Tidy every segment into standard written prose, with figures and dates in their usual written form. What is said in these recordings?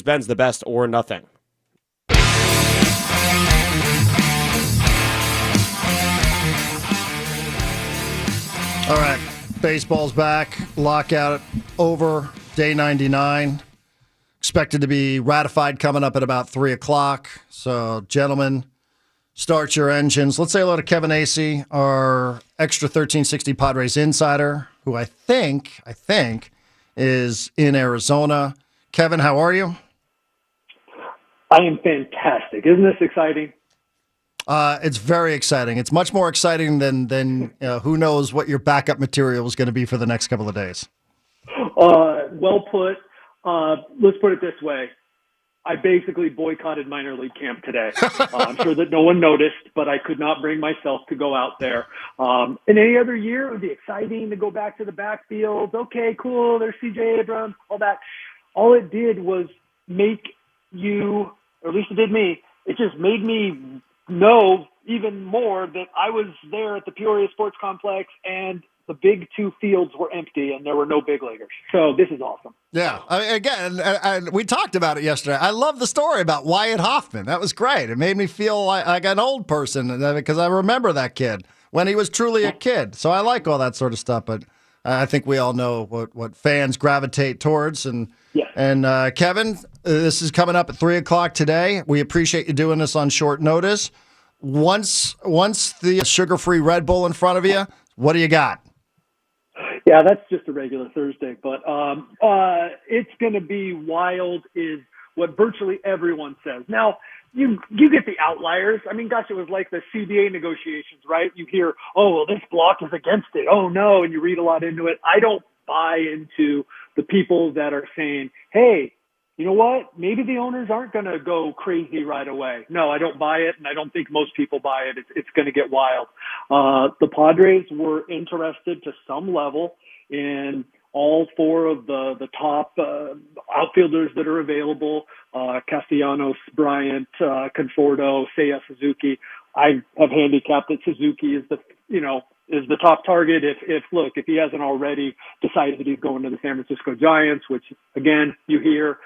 Ben's the best or nothing. All right, baseball's back. Lockout over, day 99. Expected to be ratified coming up at about 3 o'clock. So, gentlemen, start your engines. Let's say hello to Kevin Acey, our extra 1360 Padres insider, who I think is in Arizona. Kevin, how are you? I am fantastic. Isn't this exciting? It's very exciting. It's much more exciting than who knows what your backup material is going to be for the next couple of days. Well put. Let's put it this way. I basically boycotted minor league camp today. I'm sure that no one noticed, but I could not bring myself to go out there. In any other year, it would be exciting to go back to the backfield. Okay, cool. There's C.J. Abrams, all that. All it did was make you, or at least it did me, it just made me know even more that I was there at the Peoria Sports Complex and the big two fields were empty and there were no big leaguers. So this is awesome. Yeah. I mean, again, and we talked about it yesterday. I love the story about Wyatt Hoffman. That was great. It made me feel like an old person because I remember that kid when he was truly a kid. So I like all that sort of stuff. But I think we all know what fans gravitate towards. And yes. And Kevin, this is coming up at 3 o'clock today. We appreciate you doing this on short notice. Once the sugar-free Red Bull in front of you, what do you got? Yeah, that's just a regular Thursday, but it's going to be wild is what virtually everyone says. Now, you get the outliers. I mean, gosh, it was like the CBA negotiations, right? You hear, oh, well, this block is against it. Oh, no, and you read a lot into it. I don't buy into the people that are saying, hey, you know what? Maybe the owners aren't going to go crazy right away. No, I don't buy it, and I don't think most people buy it. It's going to get wild. The Padres were interested to some level in all four of the top outfielders that are available, Castellanos, Bryant, Conforto, Seiya Suzuki. I have handicapped that Suzuki is the top target if he hasn't already decided that he's going to the San Francisco Giants, which again, you hear,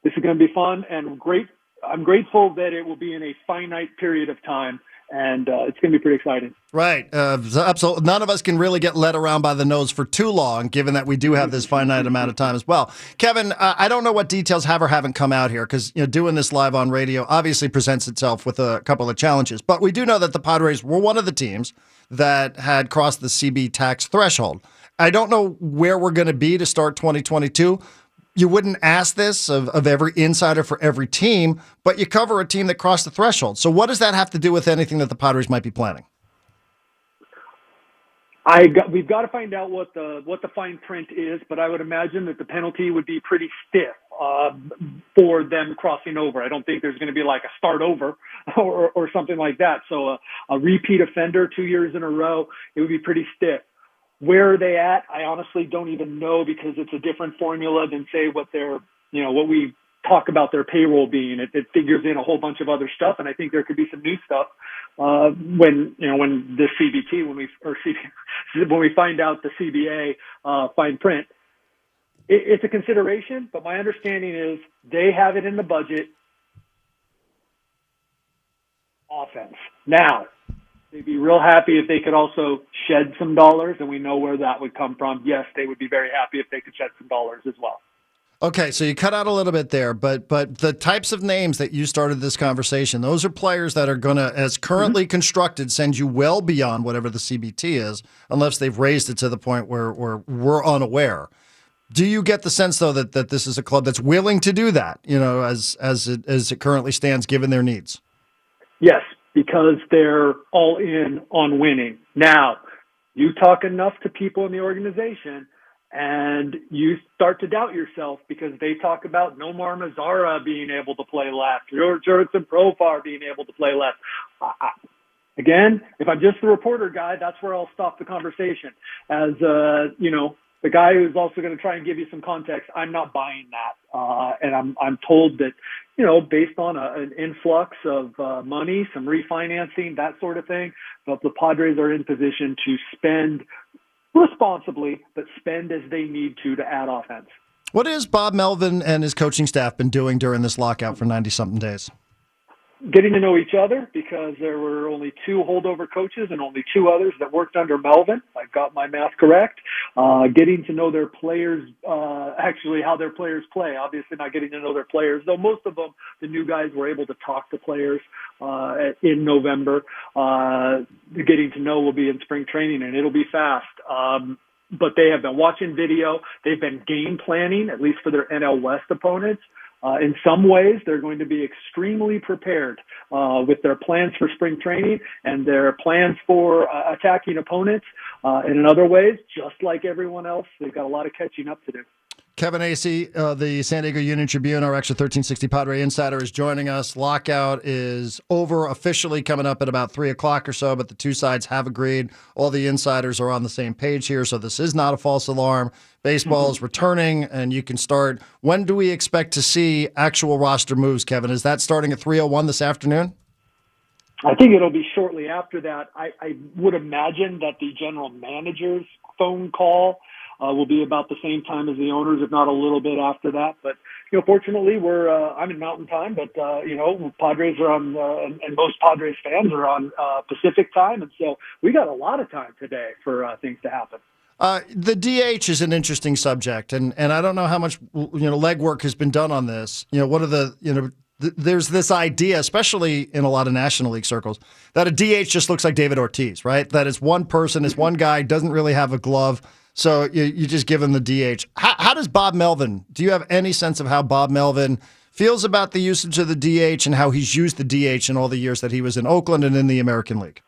this is going to be fun and great. I'm grateful that it will be in a finite period of time, and it's going to be pretty exciting. Right. Absolutely. None of us can really get led around by the nose for too long, given that we do have this finite amount of time as well. Kevin, I don't know what details have or haven't come out here because doing this live on radio obviously presents itself with a couple of challenges. But we do know that the Padres were one of the teams that had crossed the CB tax threshold. I don't know where we're going to be to start 2022. You wouldn't ask this of every insider for every team, but you cover a team that crossed the threshold. So what does that have to do with anything that the Padres might be planning? We've got to find out what the fine print is, but I would imagine that the penalty would be pretty stiff for them crossing over. I don't think there's going to be like a start over or something like that. So a repeat offender 2 years in a row, it would be pretty stiff. Where are they at? I honestly don't even know because it's a different formula than say what we talk about their payroll being. It figures in a whole bunch of other stuff, and I think there could be some new stuff when the CBT when we find out the CBA fine print. It's a consideration, but my understanding is they have it in the budget. Offense now. They'd be real happy if they could also shed some dollars, and we know where that would come from. Yes, they would be very happy if they could shed some dollars as well. Okay, so you cut out a little bit there, but the types of names that you started this conversation, those are players that are going to, as currently constructed, send you well beyond whatever the CBT is, unless they've raised it to the point where we're unaware. Do you get the sense, though, that this is a club that's willing to do that, as it currently stands, given their needs? Yes. Because they're all in on winning. Now, you talk enough to people in the organization and you start to doubt yourself because they talk about Nomar Mazara being able to play left, Jurickson Profar being able to play left. Again, if I'm just the reporter guy, that's where I'll stop the conversation. As, the guy who's also going to try and give you some context, I'm not buying that. And I'm told that, based on an influx of money, some refinancing, that sort of thing, but the Padres are in position to spend responsibly, but spend as they need to add offense. What has Bob Melvin and his coaching staff been doing during this lockout for 90-something days? Getting to know each other, because there were only 2 holdover coaches and only 2 others that worked under Melvin. I got my math correct. Getting to know their players, actually how their players play. Obviously not getting to know their players, though most of them, the new guys, were able to talk to players in November. Getting to know will be in spring training, and it'll be fast. But they have been watching video. They've been game planning, at least for their NL West opponents. In some ways, they're going to be extremely prepared with their plans for spring training and their plans for attacking opponents. And in other ways, just like everyone else, they've got a lot of catching up to do. Kevin Acee, the San Diego Union Tribune, our extra 1360 Padre insider, is joining us. Lockout is over officially, coming up at about 3 o'clock or so, but the 2 sides have agreed. All the insiders are on the same page here, so this is not a false alarm. Baseball is returning, and you can start. When do we expect to see actual roster moves, Kevin? Is that starting at 3:01 this afternoon? I think it'll be shortly after that. I would imagine that the general manager's phone call will be about the same time as the owners, if not a little bit after that. But, fortunately, I'm in Mountain Time, but, Padres are on, and most Padres fans are on Pacific Time. And so we got a lot of time today for things to happen. The DH is an interesting subject, and I don't know how much, legwork has been done on this. What are the, there's this idea, especially in a lot of National League circles, that a DH just looks like David Ortiz, right? That it's one person, it's one guy, doesn't really have a glove. So you just give him the DH. How does Bob Melvin, do you have any sense of how Bob Melvin feels about the usage of the DH and how he's used the DH in all the years that he was in Oakland and in the American League?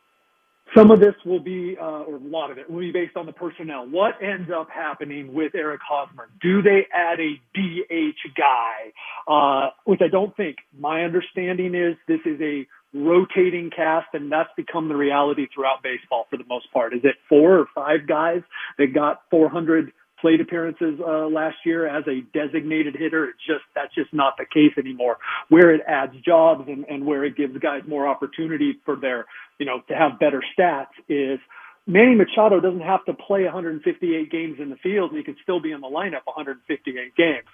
Some of this will be, or a lot of it, will be based on the personnel. What ends up happening with Eric Hosmer? Do they add a DH guy? Which I don't think. My understanding is this is a rotating cast, and that's become the reality throughout baseball for the most part. Is it 4 or 5 guys that got 400 plate appearances last year as a designated hitter? That's just not the case anymore. Where it adds jobs and where it gives guys more opportunity for their, to have better stats is Manny Machado doesn't have to play 158 games in the field, and he can still be in the lineup 158 games.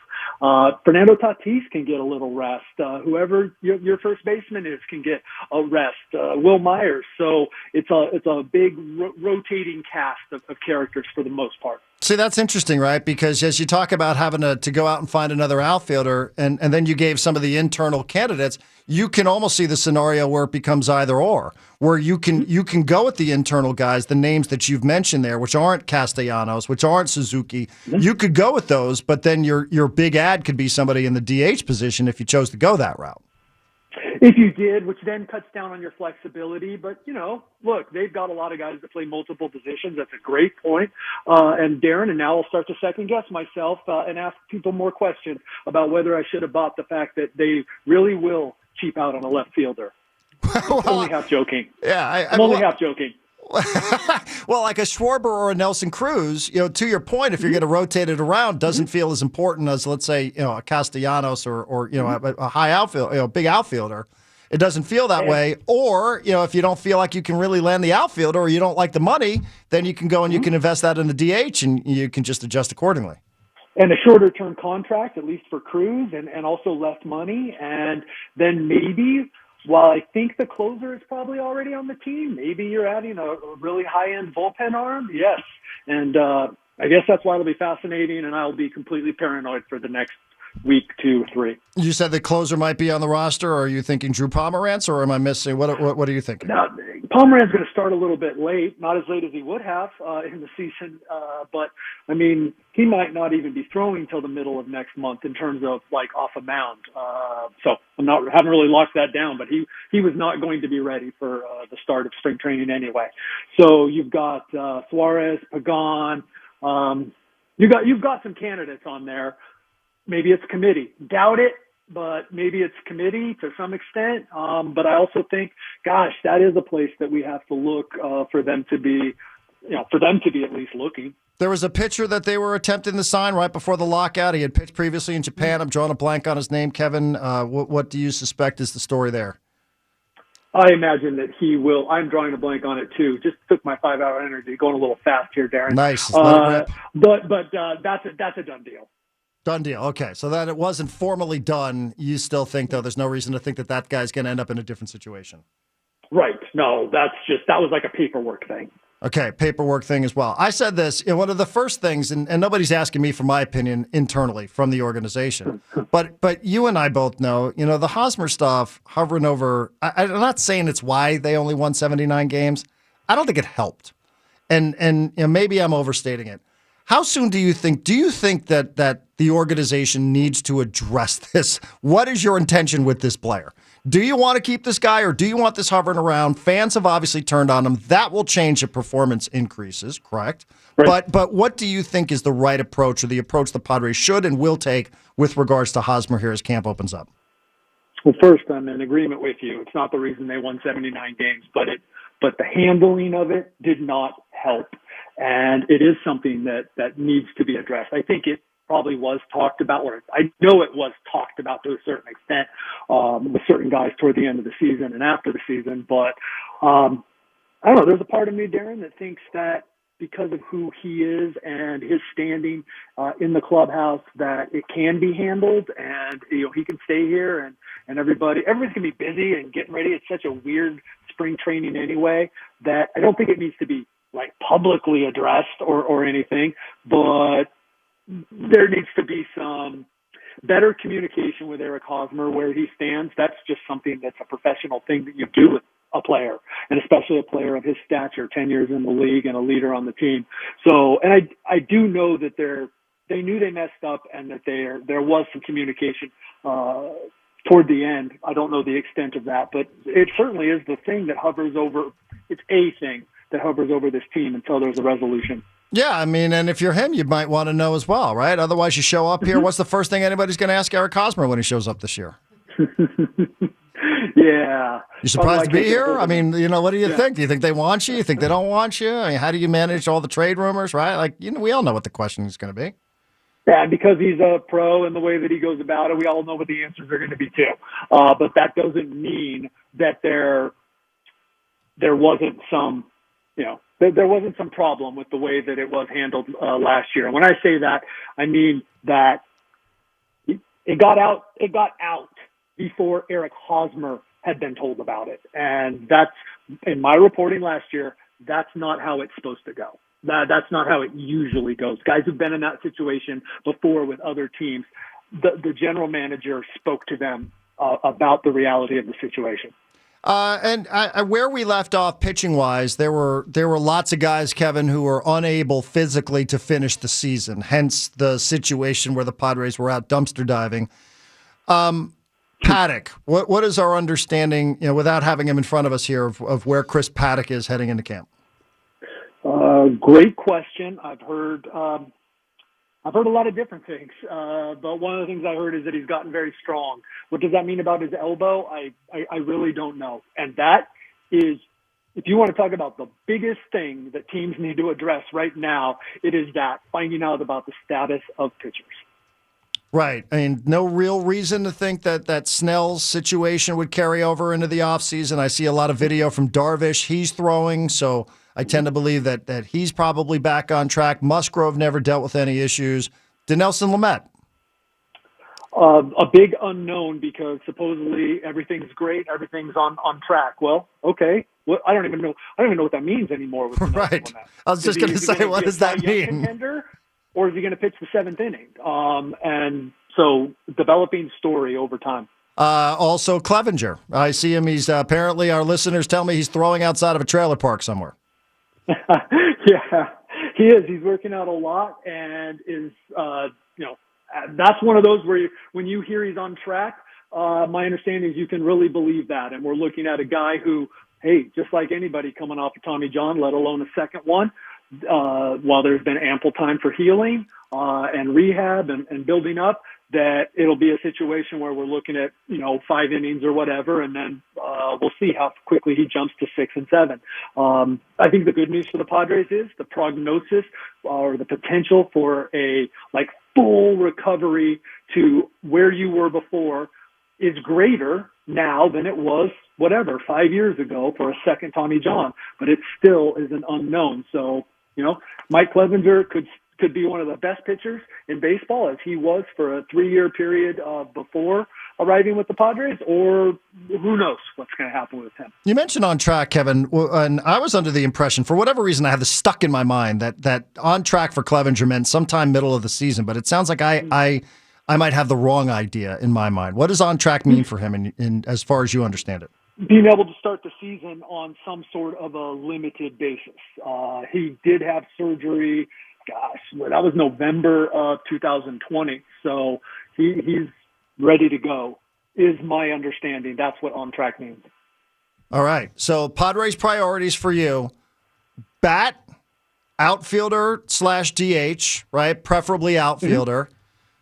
Fernando Tatis can get a little rest. Whoever your first baseman is can get a rest. Will Myers. So it's a big rotating cast of characters for the most part. See, that's interesting, right? Because as you talk about having to go out and find another outfielder, and then you gave some of the internal candidates, you can almost see the scenario where it becomes either or, where you can go with the internal guys, the names that you've mentioned there, which aren't Castellanos, which aren't Suzuki. Mm-hmm. You could go with those, but then your big ad could be somebody in the DH position if you chose to go that route. If you did, which then cuts down on your flexibility. But, look, they've got a lot of guys that play multiple positions. That's a great point. And Darren, and now I'll start to second guess myself and ask people more questions about whether I should have bought the fact that they really will cheap out on a left fielder. Well, I'm only half joking. Yeah, I'm only half joking. Well, like a Schwarber or a Nelson Cruz, to your point, if you're going to rotate it around, doesn't feel as important as, let's say, a Castellanos or a high outfield, big outfielder. It doesn't feel that way. Or, if you don't feel like you can really land the outfielder or you don't like the money, then you can go and you can invest that in the DH and you can just adjust accordingly. And a shorter term contract, at least for Cruz, and also less money. And then maybe, while I think the closer is probably already on the team, maybe you're adding a really high-end bullpen arm. Yes. And I guess that's why it'll be fascinating, and I'll be completely paranoid for the next week, 2 or 3. You said the closer might be on the roster, or are you thinking Drew Pomerantz, or am I missing? What are you thinking? Now, Pomerantz's going to start a little bit late, not as late as he would have in the season, but, he might not even be throwing until the middle of next month in terms of, off a mound. So haven't really locked that down, but he was not going to be ready for the start of spring training anyway. So you've got Suarez, Pagan. You've got some candidates on there. Maybe it's committee. Doubt it, but maybe it's committee to some extent. But I also think, gosh, that is a place that we have to look for them to be at least looking. There was a pitcher that they were attempting to sign right before the lockout. He had pitched previously in Japan. I'm drawing a blank on his name. Kevin, what do you suspect is the story there? I imagine that he will. I'm drawing a blank on it too. Just took my 5-hour energy, going a little fast here, Darren. Nice. But that's a done deal. Done deal. Okay, so that it wasn't formally done. You still think, though, there's no reason to think that that guy's going to end up in a different situation. Right. No, that was like a paperwork thing. Okay, paperwork thing as well. I said this, one of the first things, and nobody's asking me for my opinion internally from the organization, but you and I both know, the Hosmer stuff hovering over, I'm not saying it's why they only won 79 games. I don't think it helped. And maybe I'm overstating it. How soon do you think that the organization needs to address this? What is your intention with this player? Do you want to keep this guy or do you want this hovering around? Fans have obviously turned on him. That will change if performance increases, correct? Right. But what do you think is the right approach or the approach the Padres should and will take with regards to Hosmer here as camp opens up? Well, first, I'm in agreement with you. It's not the reason they won 79 games, but the handling of it did not help. And it is something that needs to be addressed. I think it probably was talked about, or I know it was talked about to a certain extent with certain guys toward the end of the season and after the season. But I don't know. There's a part of me, Darren, that thinks that because of who he is and his standing in the clubhouse, that it can be handled, and he can stay here, and everybody's gonna be busy and getting ready. It's such a weird spring training anyway that I don't think it needs to be like publicly addressed or anything, but there needs to be some better communication with Eric Hosmer where he stands. That's just something that's a professional thing that you do with a player, and especially a player of his stature, 10 years in the league and a leader on the team. So, and I do know that they knew they messed up and that there was some communication toward the end. I don't know the extent of that, but it certainly is the thing that hovers over. It's a thing that hovers over this team until there's a resolution. Yeah, I mean, and if you're him, you might want to know as well, right? Otherwise, you show up here. What's the first thing anybody's going to ask Eric Hosmer when he shows up this year? Yeah. You surprised to be here? I mean, what do you think? Do you think they want you? You think they don't want you? I mean, how do you manage all the trade rumors, right? Like, we all know what the question is going to be. Yeah, because he's a pro and the way that he goes about it, we all know what the answers are going to be too. But that doesn't mean that there wasn't some, there wasn't some problem with the way that it was handled last year. And when I say that, I mean that it got out before Eric Hosmer had been told about it. And that's, in my reporting last year, that's not how it's supposed to go. That's not how it usually goes. Guys who've been in that situation before with other teams, the general manager spoke to them about the reality of the situation. And where we left off pitching-wise, there were lots of guys, Kevin, who were unable physically to finish the season, hence the situation where the Padres were out dumpster diving. Paddock, what is our understanding, without having him in front of us here, of where Chris Paddock is heading into camp? Great question. I've heard a lot of different things, but one of the things I heard is that he's gotten very strong. What does that mean about his elbow? I really don't know. And that is, if you want to talk about the biggest thing that teams need to address right now, it is that, finding out about the status of pitchers. Right. I mean, no real reason to think that Snell's situation would carry over into the offseason. I see a lot of video from Darvish. He's throwing, so I tend to believe that he's probably back on track. Musgrove never dealt with any issues. Dinelson Lamet. A big unknown, because supposedly everything's great, everything's on track. Well, okay. Well, I don't even know what that means anymore. With right. Lamet. I was just going to say, what does that mean? Contender, or is he going to pitch the seventh inning? And so, developing story over time. Also, Clevenger. I see him. He's apparently, our listeners tell me, he's throwing outside of a trailer park somewhere. Yeah, he is. He's working out a lot, and is that's one of those where when you hear he's on track, my understanding is you can really believe that. And we're looking at a guy who, hey, just like anybody coming off of Tommy John, let alone a second one, while there's been ample time for healing and rehab and building up, that it'll be a situation where we're looking at, 5 innings or whatever, and then we'll see how quickly he jumps to 6 and 7. I think the good news for the Padres is the prognosis or the potential for a full recovery to where you were before is greater now than it was 5 years ago for a second Tommy John, but it still is an unknown. So, Mike Clevenger could could be one of the best pitchers in baseball, as he was for a 3-year period before arriving with the Padres, or who knows what's going to happen with him. You mentioned on track, Kevin, and I was under the impression, for whatever reason, I have this stuck in my mind that on track for Clevenger meant sometime middle of the season, but it sounds like I might have the wrong idea in my mind. What does on track mean for him in as far as you understand it? Being able to start the season on some sort of a limited basis. He did have surgery, that was November of 2020. So he's ready to go, is my understanding. That's what on track means. All right. So Padres priorities for you: bat, outfielder / DH, right? Preferably outfielder. Mm-hmm.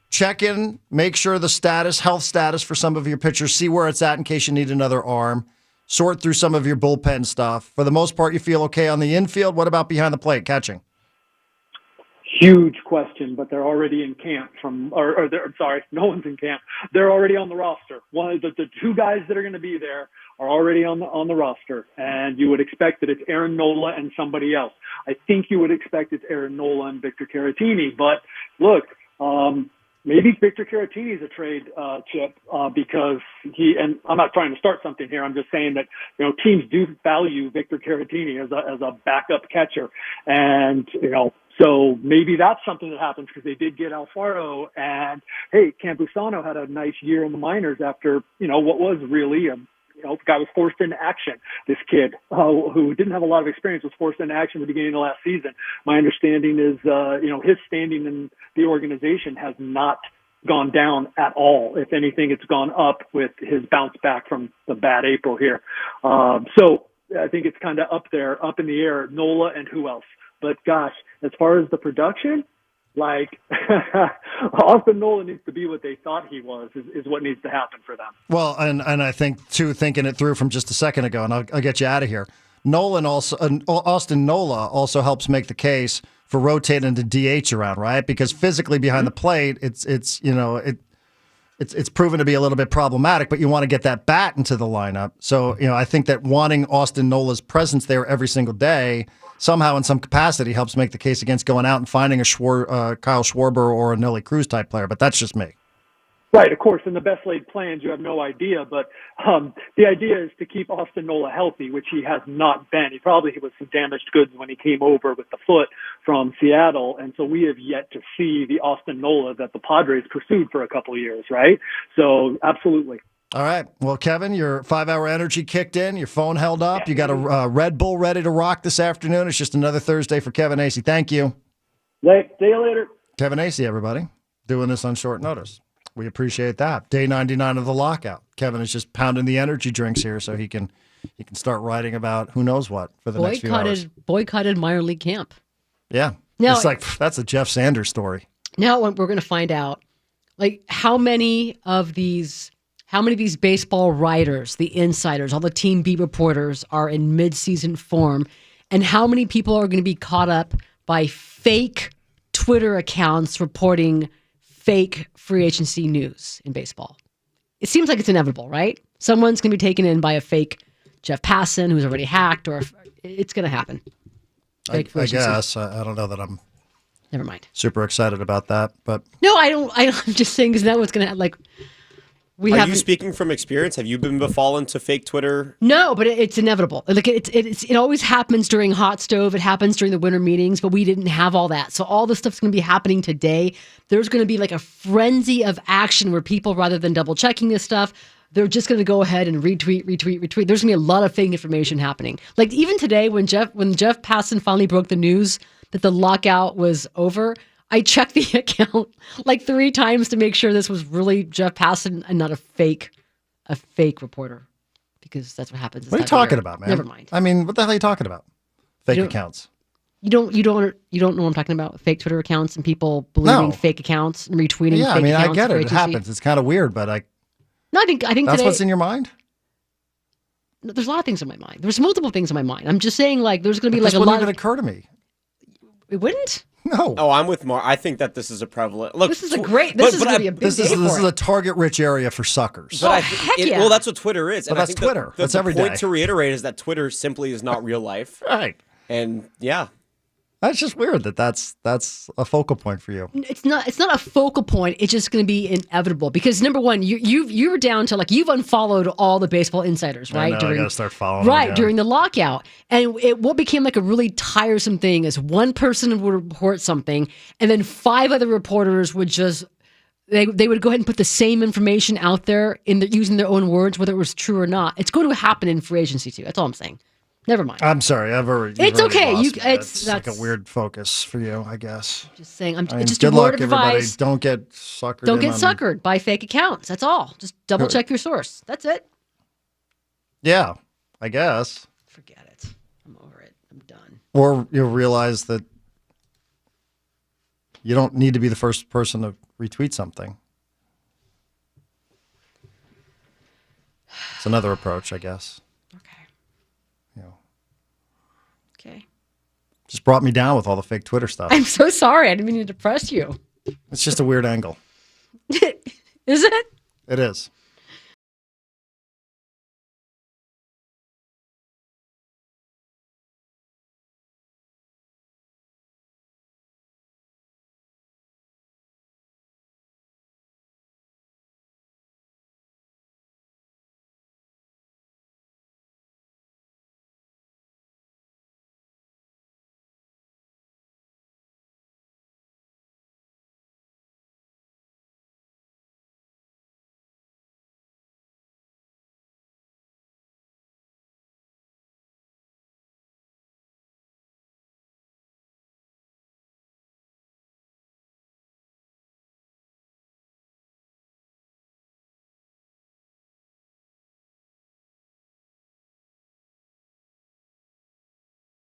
Check in, make sure the health status for some of your pitchers, see where it's at in case you need another arm. Sort through some of your bullpen stuff. For the most part, you feel okay on the infield. What about behind the plate, catching? Huge question, but they're already in camp no one's in camp. They're already on the roster. One of the two guys that are going to be there are already on the roster, and you would expect that it's Aaron Nola and somebody else. I think you would expect it's Aaron Nola and Victor Caratini, but look, maybe Victor Caratini is a trade chip because and I'm not trying to start something here. I'm just saying that, teams do value Victor Caratini as a backup catcher. And, so maybe that's something that happens because they did get Alfaro, and hey, Campusano had a nice year in the minors after, what was really the guy was forced into action. This kid who didn't have a lot of experience was forced into action at the beginning of last season. My understanding is, his standing in the organization has not gone down at all. If anything, it's gone up with his bounce back from the bad April here. So I think it's kind of up in the air, Nola and who else. But gosh, as far as the production, Austin Nola needs to be what they thought he was, is what needs to happen for them. Well, and I think, too, thinking it through from just a second ago, and I'll get you out of here, Austin Nola also helps make the case for rotating the DH around, right? Because physically behind the plate, it's proven to be a little bit problematic, but you want to get that bat into the lineup. So, I think that wanting Austin Nola's presence there every single day somehow in some capacity helps make the case against going out and finding a Kyle Schwarber or a Nelly Cruz type player, but that's just me. Right, of course, in the best laid plans, you have no idea, but the idea is to keep Austin Nola healthy, which he has not been. He probably was some damaged goods when he came over with the foot from Seattle, and so we have yet to see the Austin Nola that the Padres pursued for a couple of years, right? So, absolutely. All right. Well, Kevin, your 5-hour energy kicked in. Your phone held up. You got a Red Bull ready to rock this afternoon. It's just another Thursday for Kevin Acee. Thank you. See you later. Kevin Acee, everybody, doing this on short notice. We appreciate that. Day 99 of the lockout. Kevin is just pounding the energy drinks here so he can start writing about who knows what for the next few hours. Boycotted minor league camp. Yeah. Now, it's like, that's a Jeff Sanders story. Now we're going to find out, how many of these baseball writers, the insiders, all the team beat reporters are in mid-season form, and how many people are going to be caught up by fake Twitter accounts reporting fake free agency news in baseball. It seems like it's inevitable, right? Someone's going to be taken in by a fake Jeff Passan who's already hacked, or it's going to happen. I guess. I don't know that I'm never mind. Super excited about that, but no, I don't. I'm just saying, is that what's going to happen? Are you speaking from experience? Have you been befallen to fake Twitter? No, but it's inevitable. It always happens during hot stove. It happens during the winter meetings, but we didn't have all that. So all this stuff's going to be happening today. There's going to be a frenzy of action where people, rather than double checking this stuff, they're just going to go ahead and retweet. There's going to be a lot of fake information happening. Even today, when Jeff Passan finally broke the news that the lockout was over, I checked the account 3 times to make sure this was really Jeff Passan and not a fake reporter, because that's what happens. What are you talking about, man? Never mind. I mean, what the hell are you talking about? Fake accounts. You don't know what I'm talking about? Fake Twitter accounts and people believing fake accounts and retweeting. Yeah, fake accounts. I get it. It happens. It's kind of weird, but I think that's today, what's in your mind. There's a lot of things in my mind. There's multiple things in my mind. I'm just saying, there's going to be a lot. Wouldn't even occur to me. It wouldn't. No. Oh, I'm with Mark. I think that this is a prevalent. Look, this is going to be a big This is a target-rich area for suckers. But heck yeah. Well, that's what Twitter is. But that's Twitter. That's every day. The point to reiterate is that Twitter simply is not real life. Right. And yeah. That's just weird that's a focal point for you. It's not a focal point. It's just going to be inevitable because number one, you were down to like you've unfollowed all the baseball insiders, right? I gotta start following. Right during the lockout, and what became like a really tiresome thing is one person would report something, and then 5 other reporters would just they would go ahead and put the same information out there using their own words, whether it was true or not. It's going to happen in free agency too. That's all I'm saying. Never mind. I'm sorry. It's okay. It's like a weird focus for you, I guess. Just saying. It's just good a word luck, of everybody. advice. Don't get suckered. Don't get suckered by fake accounts. That's all. Just double check your source. That's it. Yeah, I guess. Forget it. I'm over it. I'm done. Or you'll realize that you don't need to be the first person to retweet something. It's another approach, I guess. Okay. Just brought me down with all the fake Twitter stuff. I'm so sorry. I didn't mean to depress you. It's just a weird angle. Is it? It is.